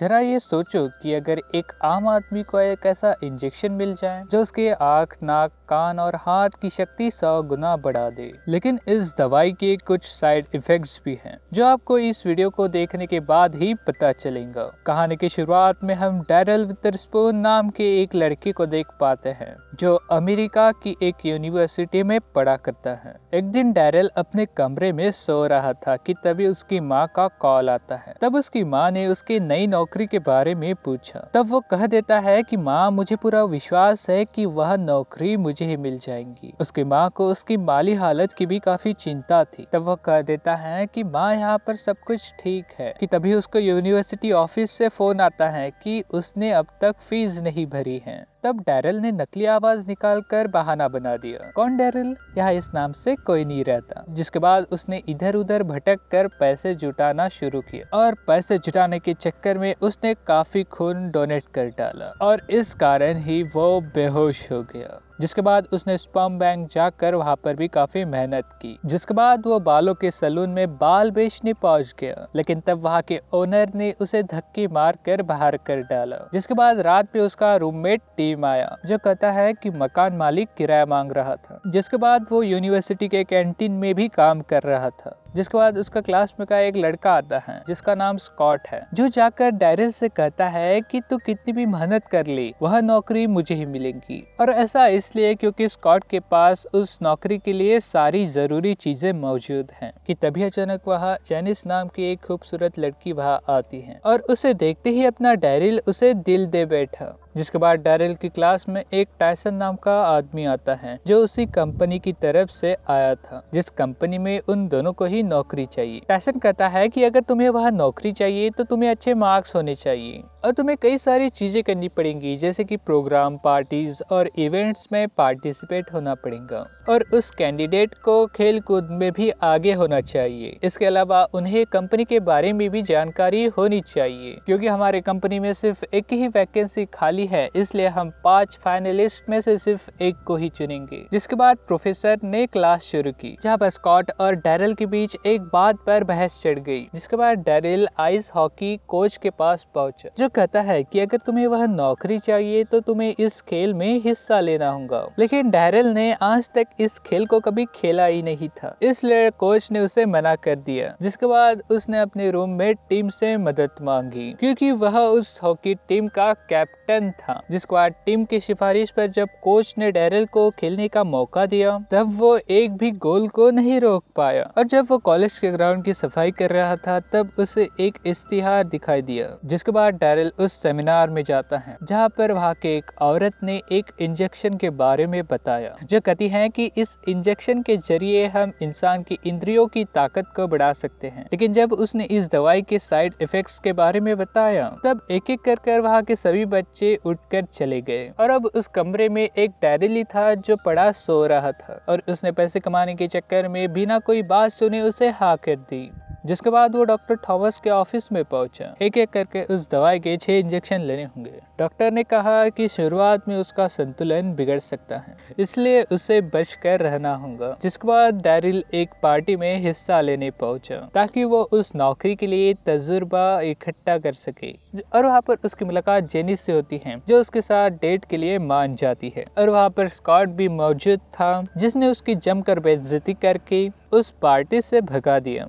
जरा ये सोचो कि अगर एक आम आदमी को एक ऐसा इंजेक्शन मिल जाए जो उसके आँख, नाक, कान और हाथ की शक्ति 100 गुना बढ़ा दे। लेकिन इस दवाई के कुछ साइड इफेक्ट्स भी हैं जो आपको इस वीडियो को देखने के बाद ही पता चलेगा। कहानी की शुरुआत में हम डैरल विथरस्पून नाम के एक लड़के को देख पाते हैं जो अमेरिका की एक यूनिवर्सिटी में पढ़ा करता है। एक दिन डैरल अपने कमरे में सो रहा था कि तभी उसकी माँ का कॉल आता है। तब उसकी माँ ने उसकी नई नौकरी के बारे में पूछा। तब वो कह देता है कि माँ, मुझे पूरा विश्वास है कि वह नौकरी मुझे ही मिल जाएगी। उसकी माँ को उसकी माली हालत की भी काफी चिंता थी। तब वो कह देता है कि माँ, यहाँ पर सब कुछ ठीक है। कि तभी उसको यूनिवर्सिटी ऑफिस से फोन आता है कि उसने अब तक फीस नहीं भरी है। तब डैरल ने नकली आवाज निकालकर बहाना बना दिया। कौन डैरल? यहाँ इस नाम से कोई नहीं रहता। जिसके बाद उसने इधर उधर भटक कर पैसे जुटाना शुरू किया और पैसे जुटाने के चक्कर में उसने काफी खून डोनेट कर डाला और इस कारण ही वो बेहोश हो गया। जिसके बाद उसने स्पर्म बैंक जाकर वहाँ पर भी काफी मेहनत की। जिसके बाद वो बालों के सैलून में बाल बेचने पहुंच गया। लेकिन तब वहाँ के ओनर ने उसे धक्के मार कर बाहर कर डाला। जिसके बाद रात में उसका रूममेट टीम आया जो कहता है कि मकान मालिक किराया मांग रहा था। जिसके बाद वो यूनिवर्सिटी के कैंटीन में भी काम कर रहा था। जिसके बाद उसका क्लास में का एक लड़का आता है जिसका नाम स्कॉट है, जो जाकर डैरल से कहता है कि तू कितनी भी मेहनत कर ले, वह नौकरी मुझे ही मिलेगी। और ऐसा इसलिए क्योंकि स्कॉट के पास उस नौकरी के लिए सारी जरूरी चीजें मौजूद हैं। कि तभी अचानक वहाँ जेनिस नाम की एक खूबसूरत लड़की वहाँ आती है और उसे देखते ही अपना डैरल उसे दिल दे बैठा। जिसके बाद डैरल की क्लास में एक टायसन नाम का आदमी आता है जो उसी कंपनी की तरफ से आया था, जिस कंपनी में उन दोनों को ही नौकरी चाहिए। टायसन कहता है कि अगर तुम्हें वह नौकरी चाहिए तो तुम्हें अच्छे मार्क्स होने चाहिए और तुम्हें कई सारी चीजें करनी पड़ेंगी, जैसे कि प्रोग्राम, पार्टीज और इवेंट्स में पार्टिसिपेट होना पड़ेगा और उस कैंडिडेट को खेल कूद में भी आगे होना चाहिए। इसके अलावा उन्हें कंपनी के बारे में भी जानकारी होनी चाहिए, क्योंकि हमारे कंपनी में सिर्फ एक ही वैकेंसी खाली है, इसलिए हम 5 फाइनलिस्ट में से सिर्फ एक को ही चुनेंगे। जिसके बाद प्रोफेसर ने क्लास शुरू की, जहाँ पर स्कॉट और डैरल के बीच एक बात पर बहस चढ़ गई। जिसके बाद डैरल आइस हॉकी कोच के पास पहुंचा, जो कहता है कि अगर तुम्हें वह नौकरी चाहिए तो तुम्हें इस खेल में हिस्सा लेना होगा। लेकिन डैरल ने आज तक इस खेल को कभी खेला ही नहीं था, इसलिए कोच ने उसे मना कर दिया। जिसके बाद उसने अपने रूममेट टीम से मदद मांगी, क्योंकि वह उस हॉकी टीम का कैप्टन था। जिसके बाद टीम की सिफारिश पर जब कोच ने डैरल को खेलने का मौका दिया, तब वो एक भी गोल को नहीं रोक पाया। और जब वो कॉलेज के ग्राउंड की सफाई कर रहा था, तब उसे एक इश्तिहार दिखाई दिया। जिसके बाद डैरल उस सेमिनार में जाता है, जहाँ पर वहाँ के एक औरत ने एक इंजेक्शन के बारे में बताया, जो कहती है कि इस इंजेक्शन के जरिए हम इंसान की इंद्रियों की ताकत को बढ़ा सकते हैं। लेकिन जब उसने इस दवाई के साइड इफेक्ट्स के बारे में बताया, तब एक एक कर वहाँ के सभी बच्चे उठकर चले गए और अब उस कमरे में एक डैरल ही था जो पड़ा सो रहा था और उसने पैसे कमाने के चक्कर में बिना कोई बात सुने उसे हाँ कर दी। जिसके बाद वो डॉक्टर थॉमस के ऑफिस में पहुंचा। एक एक करके उस दवाई के 6 इंजेक्शन लेने होंगे। डॉक्टर ने कहा कि शुरुआत में उसका संतुलन बिगड़ सकता है, इसलिए उसे बचकर रहना होगा। जिसके बाद डैरल एक पार्टी में हिस्सा लेने पहुंचा ताकि वो उस नौकरी के लिए तजुर्बा इकट्ठा कर सके। और वहाँ पर उसकी मुलाकात जेनिस से होती है, जो उसके साथ डेट के लिए मान जाती है। और वहाँ पर स्कॉट भी मौजूद था, जिसने उसकी जमकर बेइज्जती करके उस पार्टी से भगा दिया।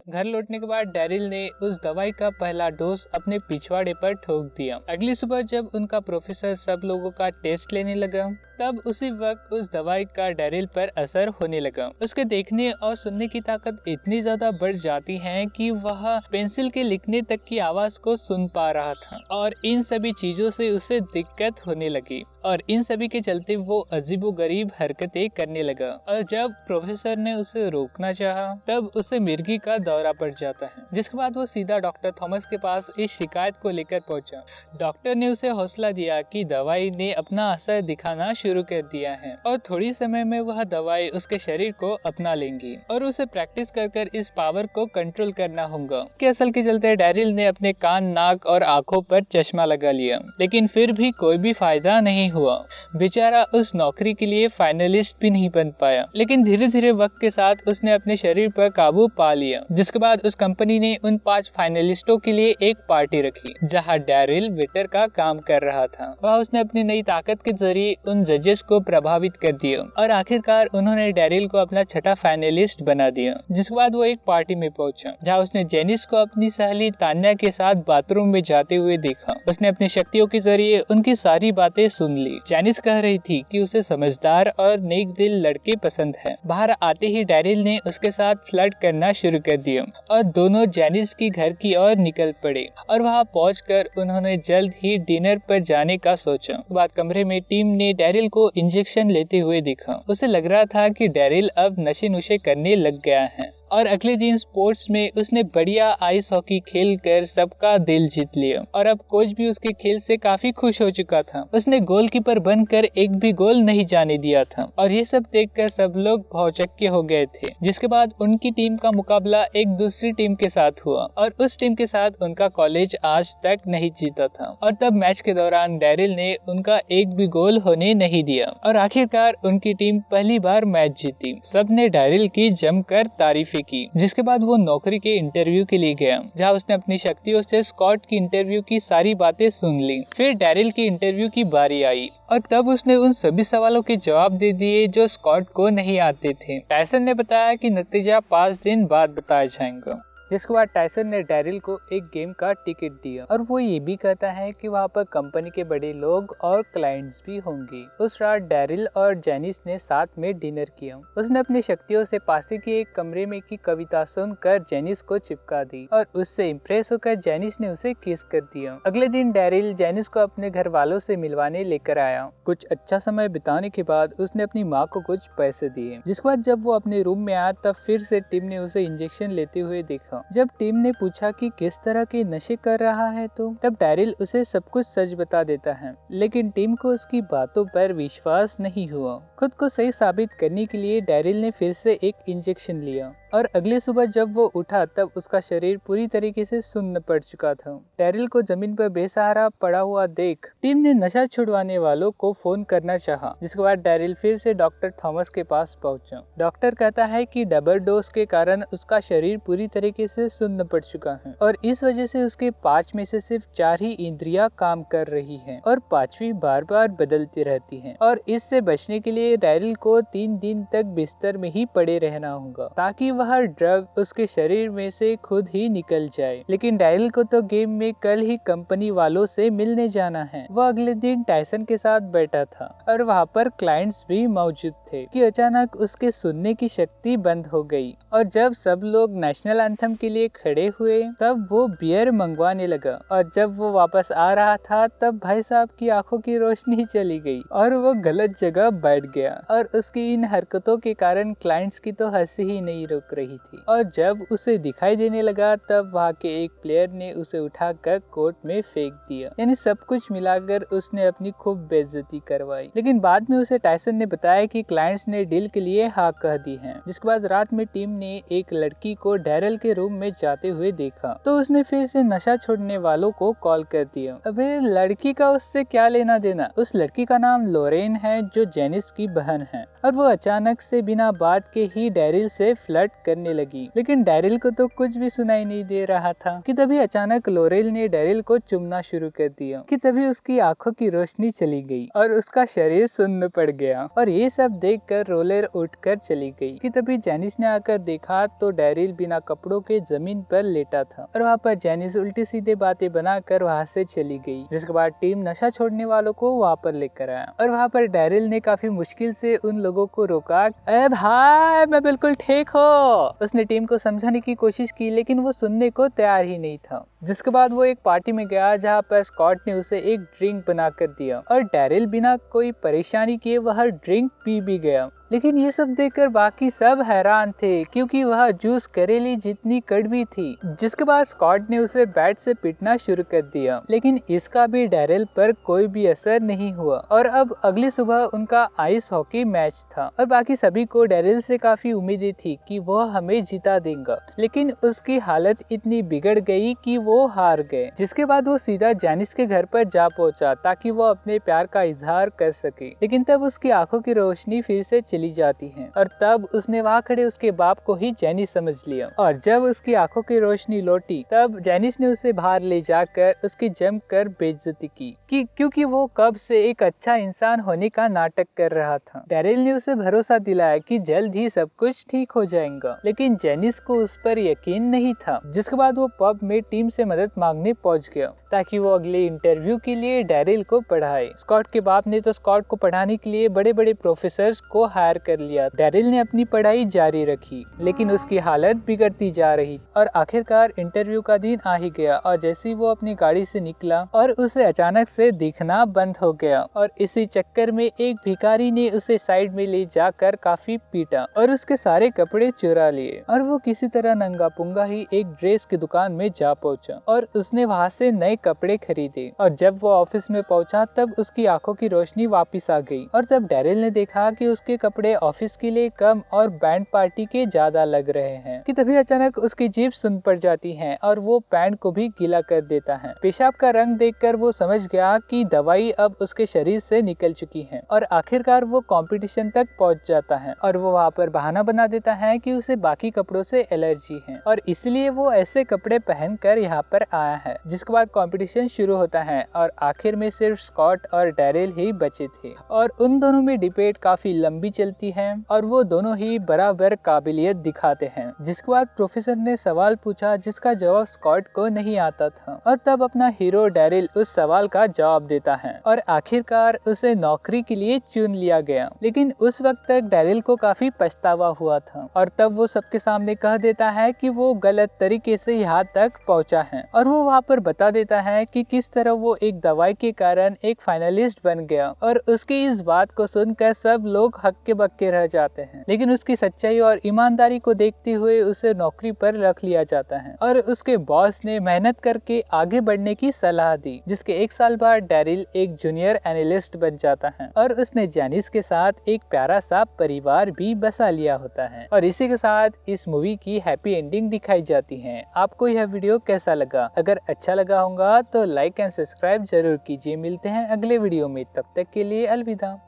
घर लौटने के बाद डैरल ने उस दवाई का पहला डोज अपने पिछवाड़े पर ठोक दिया। अगली सुबह जब उनका प्रोफेसर सब लोगों का टेस्ट लेने लगा, तब उसी वक्त उस दवाई का डैरल पर असर होने लगा। उसके देखने और सुनने की ताकत इतनी ज्यादा बढ़ जाती है कि वह पेंसिल के लिखने तक की आवाज को सुन पा रहा था और इन सभी चीजों से उसे दिक्कत होने लगी और इन सभी के चलते वो अजीबोगरीब हरकतें करने लगा। और जब प्रोफेसर ने उसे रोकना चाहा, तब उसे मिर्गी का दौरा पड़ जाता है। जिसके बाद वो सीधा डॉक्टर थॉमस के पास इस शिकायत को लेकर पहुंचा। डॉक्टर ने उसे हौसला दिया कि दवाई ने अपना असर दिखाना शुरू कर दिया है और थोड़ी समय में वह दवाई उसके शरीर को अपना लेंगी और उसे प्रैक्टिस कर इस पावर को कंट्रोल करना होगा। कि असल के चलते डैरल ने अपने कान, नाक और आंखों पर चश्मा लगा लिया, लेकिन फिर भी कोई भी फायदा नहीं नहीं हुआ। बेचारा उस नौकरी के लिए फाइनलिस्ट भी नहीं बन पाया, लेकिन धीरे धीरे वक्त के साथ उसने अपने शरीर पर काबू पा लिया, जिसके बाद उस कंपनी ने उन 5 फाइनलिस्टों के लिए एक पार्टी रखी जहां डैरिल वेटर का काम कर रहा था। वह उसने अपनी नई ताकत के जरिए उन जजेस को प्रभावित कर दिया और आखिरकार उन्होंने डैरिल को अपना छठा फाइनलिस्ट बना दिया। जिसके बाद वो एक पार्टी में पहुंचा जहां उसने जेनिस को अपनी सहेली तान्या के साथ बाथरूम में जाते हुए देखा। उसने अपनी शक्तियों के जरिए उनकी सारी बातें सुन ली। जेनिस कह रही थी कि उसे समझदार और नेक दिल लड़के पसंद है। बाहर आते ही डैरिल ने उसके साथ फ्लर्ट करना शुरू कर दिया और दोनों जेनिस की घर की ओर निकल पड़े और वहां पहुंचकर उन्होंने जल्द ही डिनर पर जाने का सोचा। बाद कमरे में टीम ने डैरिल को इंजेक्शन लेते हुए देखा। उसे लग रहा था कि डैरिल अब नशे नुशे करने लग गया है और अगले दिन स्पोर्ट्स में उसने बढ़िया आइस हॉकी खेल कर सबका दिल जीत लिया और अब कोच भी उसके खेल से काफी खुश हो चुका था। उसने गोलकीपर बनकर एक भी गोल नहीं जाने दिया था और ये सब देखकर सब लोग भौचक्के हो गए थे। जिसके बाद उनकी टीम का मुकाबला एक दूसरी टीम के साथ हुआ और उस टीम के साथ उनका कॉलेज आज तक नहीं जीता था और तब मैच के दौरान डैरिल ने उनका एक भी गोल होने नहीं दिया और आखिरकार उनकी टीम पहली बार मैच जीती। सबने डैरिल की जमकर तारीफ की। जिसके बाद वो नौकरी के इंटरव्यू के लिए गया जहां उसने अपनी शक्तियों से स्कॉट की इंटरव्यू की सारी बातें सुन ली। फिर डैरिल की इंटरव्यू की बारी आई और तब उसने उन सभी सवालों के जवाब दे दिए जो स्कॉट को नहीं आते थे। टायसन ने बताया कि नतीजा 5 दिन बाद बताया जाएगा। जिसके बाद टायसन ने डैरिल को एक गेम का टिकट दिया और वो ये भी कहता है कि वहाँ पर कंपनी के बड़े लोग और क्लाइंट्स भी होंगे। उस रात डैरिल और जेनिस ने साथ में डिनर किया। उसने अपनी शक्तियों से पासे के एक कमरे में की कविता सुनकर जेनिस को चिपका दी और उससे इम्प्रेस होकर जेनिस ने उसे किस कर दिया। अगले दिन डैरिल जेनिस को अपने घर वालों से मिलवाने लेकर आया। कुछ अच्छा समय बिताने के बाद उसने अपनी माँ को कुछ पैसे दिए। जिसके बाद जब वो अपने रूम में आया तब फिर से टिम ने उसे इंजेक्शन लेते हुए देखा। जब टिम ने पूछा कि किस तरह के नशे कर रहा है तो तब डैरिल उसे सब कुछ सच बता देता है, लेकिन टिम को उसकी बातों पर विश्वास नहीं हुआ। खुद को सही साबित करने के लिए डैरिल ने फिर से एक इंजेक्शन लिया और अगले सुबह जब वो उठा तब उसका शरीर पूरी तरीके से सुन्न पड़ चुका था। डैरिल को जमीन पर बेसहारा पड़ा हुआ देख टिम ने नशा छुड़वाने वालों को फोन करना चाहा। जिसके बाद डैरिल फिर से डॉक्टर थॉमस के पास पहुंचा। डॉक्टर कहता है कि डबल डोज के कारण उसका शरीर पूरी तरीके से सुन्न पड़ चुका है और इस वजह से उसके 5 में से सिर्फ 4 ही इंद्रियां काम कर रही हैं और 5वीं बार बार बदलती रहती हैं और इससे बचने के लिए डैरिल को 3 दिन तक बिस्तर में ही पड़े रहना होगा ताकि वह ड्रग उसके शरीर में से खुद ही निकल जाए। लेकिन डैरिल को तो गेम में कल ही कंपनी वालों से मिलने जाना है। वह अगले दिन टायसन के साथ बैठा था और वहाँ पर क्लाइंट्स भी मौजूद थे कि अचानक उसके सुनने की शक्ति बंद हो गई और जब सब लोग नेशनल एंथम के लिए खड़े हुए तब वो बियर मंगवाने लगा और जब वो वापस आ रहा था तब भाई साहब की आंखों की रोशनी चली गई और वो गलत जगह बैठ गया और उसकी इन हरकतों के कारण क्लाइंट्स की तो हंसी ही नहीं रुक रही थी और जब उसे दिखाई देने लगा तब वहाँ के एक प्लेयर ने उसे उठाकर कोर्ट में फेंक दिया। यानी सब कुछ मिलाकर उसने अपनी खूब बेइज्जती करवाई। लेकिन बाद में उसे टायसन ने बताया कि क्लाइंट्स ने डील के लिए हाँ कह दी है। जिसके बाद रात में टीम ने एक लड़की को डैरिल के रूम में जाते हुए देखा तो उसने फिर से नशा छोड़ने वालों को कॉल कर दिया। अबे लड़की का उससे क्या लेना देना। उस लड़की का नाम लोरेन है जो जेनिस की बहन है और वो अचानक से बिना बात के ही डैरिल से फ्लर्ट करने लगी। लेकिन डैरिल को तो कुछ भी सुनाई नहीं दे रहा था कि तभी अचानक लोरेल ने डैरिल को चुमना शुरू कर दिया कि तभी उसकी आंखों की रोशनी चली गई और उसका शरीर सुन्न पड़ गया और ये सब देखकर रोलर उठकर चली गई कि तभी जेनिस ने आकर देखा तो डैरिल बिना कपड़ों के जमीन पर लेटा था और वहाँ पर जेनिस उल्टी सीधे बातें बनाकर वहाँ से चली गई। जिसके बाद टीम नशा छोड़ने वालों को वहाँ पर लेकर आया और वहाँ पर डैरिल ने काफी मुश्किल से उन लोगों को रोका। अरे भाई मैं बिल्कुल ठीक हूँ। उसने टीम को समझाने की कोशिश की लेकिन वो सुनने को तैयार ही नहीं था। जिसके बाद वो एक पार्टी में गया जहाँ पर स्कॉट ने उसे एक ड्रिंक बना कर दिया और डैरिल बिना कोई परेशानी किए वह ड्रिंक पी भी गया लेकिन ये सब देखकर बाकी सब हैरान थे क्योंकि वह जूस करेली जितनी कड़वी थी। जिसके बाद स्कॉट ने उसे बैट से पीटना शुरू कर दिया, लेकिन इसका भी डैरिल पर कोई भी असर नहीं हुआ। और अब अगली सुबह उनका आइस हॉकी मैच था और बाकी सभी को डैरिल से काफी उम्मीदें थी कि वह हमें जिता देगा, लेकिन उसकी हालत इतनी बिगड़ गई कि वो हार गए। जिसके बाद वो सीधा जैनिस के घर पर जा पहुंचा ताकि वो अपने प्यार का इजहार कर सके, लेकिन तब उसकी आंखों की रोशनी फिर से चली जाती है और तब उसने वहाँ खड़े उसके बाप को ही जैनिस समझ लिया। और जब उसकी आंखों की रोशनी लौटी तब जैनिस ने उसे बाहर ले जाकर उसकी जमकर बेइज्जती की क्योंकि वो कब से एक अच्छा इंसान होने का नाटक कर रहा था। डैरिल ने उसे भरोसा दिलाया कि जल्द ही सब कुछ ठीक हो जाएगा, लेकिन जैनिस को उस पर यकीन नहीं था। जिसके बाद वो पब में टीम से मदद मांगने पहुंच गया ताकि वो अगले इंटरव्यू के लिए डैरिल को पढ़ाए। स्कॉट के बाप ने तो स्कॉट को पढ़ाने के लिए बड़े बड़े प्रोफेसर्स को हायर कर लिया। डैरिल ने अपनी पढ़ाई जारी रखी, लेकिन उसकी हालत बिगड़ती जा रही और आखिरकार इंटरव्यू का दिन आ ही गया। और जैसे ही वो अपनी गाड़ी से निकला और उसे अचानक से दिखना बंद हो गया और इसी चक्कर में एक भिखारी ने उसे साइड में ले जाकर काफी पीटा और उसके सारे कपड़े चुरा लिए और वो किसी तरह नंगा पुंगा ही एक ड्रेस की दुकान में जा पहुंचा और उसने वहां से नए कपड़े खरीदे। और जब वो ऑफिस में पहुंचा तब उसकी आंखों की रोशनी वापस आ गई और तब डैरिल ने देखा कि उसके कपड़े ऑफिस के लिए कम और बैंड पार्टी के ज्यादा लग रहे हैं कि तभी अचानक उसकी जीभ सुन पड़ जाती है और वो पैंट को भी गीला कर देता है। पेशाब का रंग देखकर वो समझ गया कि दवाई अब उसके शरीर से निकल चुकी है और आखिरकार वो कंपटीशन तक पहुंच जाता है और वो वहाँ पर बहाना बना देता है कि उसे बाकी कपड़ों से एलर्जी है और इसलिए वो ऐसे कपड़े पहनकर यहाँ पर आया है। जिसके बाद कंपटीशन शुरू होता है और आखिर में सिर्फ स्कॉट और डैरिल ही बचे थे और उन दोनों में डिबेट काफी लंबी चलती है और वो दोनों ही बराबर काबिलियत दिखाते हैं। जिसके बाद प्रोफेसर ने सवाल पूछा जिसका जवाब स्कॉट को नहीं आता था और तब अपना हीरो डैरिल उस सवाल का जवाब देता है और आखिरकार उसे नौकरी के लिए चुन लिया गया। लेकिन उस वक्त तक डैरिल को काफी पछतावा हुआ था और तब वो सबके सामने कह देता है कि वो गलत तरीके से यहाँ तक पहुँचा है और वो वहाँ पर बता देता है कि किस तरह वो एक दवाई के कारण एक फाइनलिस्ट बन गया और उसकी इस बात को सुनकर सब लोग हक्के बक्के रह जाते हैं। लेकिन उसकी सच्चाई और ईमानदारी को देखते हुए उसे नौकरी पर रख लिया जाता है और उसके बॉस ने मेहनत करके आगे बढ़ने की सलाह दी। जिसके एक साल बाद डैरिल एक जूनियर एनालिस्ट बन जाता है और उसने जैनिस के साथ एक प्यारा सा परिवार भी बसा लिया होता है। और इसी के साथ इस मूवी की हैप्पी एंडिंग दिखाई जाती है। आपको यह वीडियो कैसा लगा? अगर अच्छा लगा होगा तो लाइक एंड सब्सक्राइब जरूर कीजिए। मिलते हैं अगले वीडियो में, तब तक के लिए अलविदा।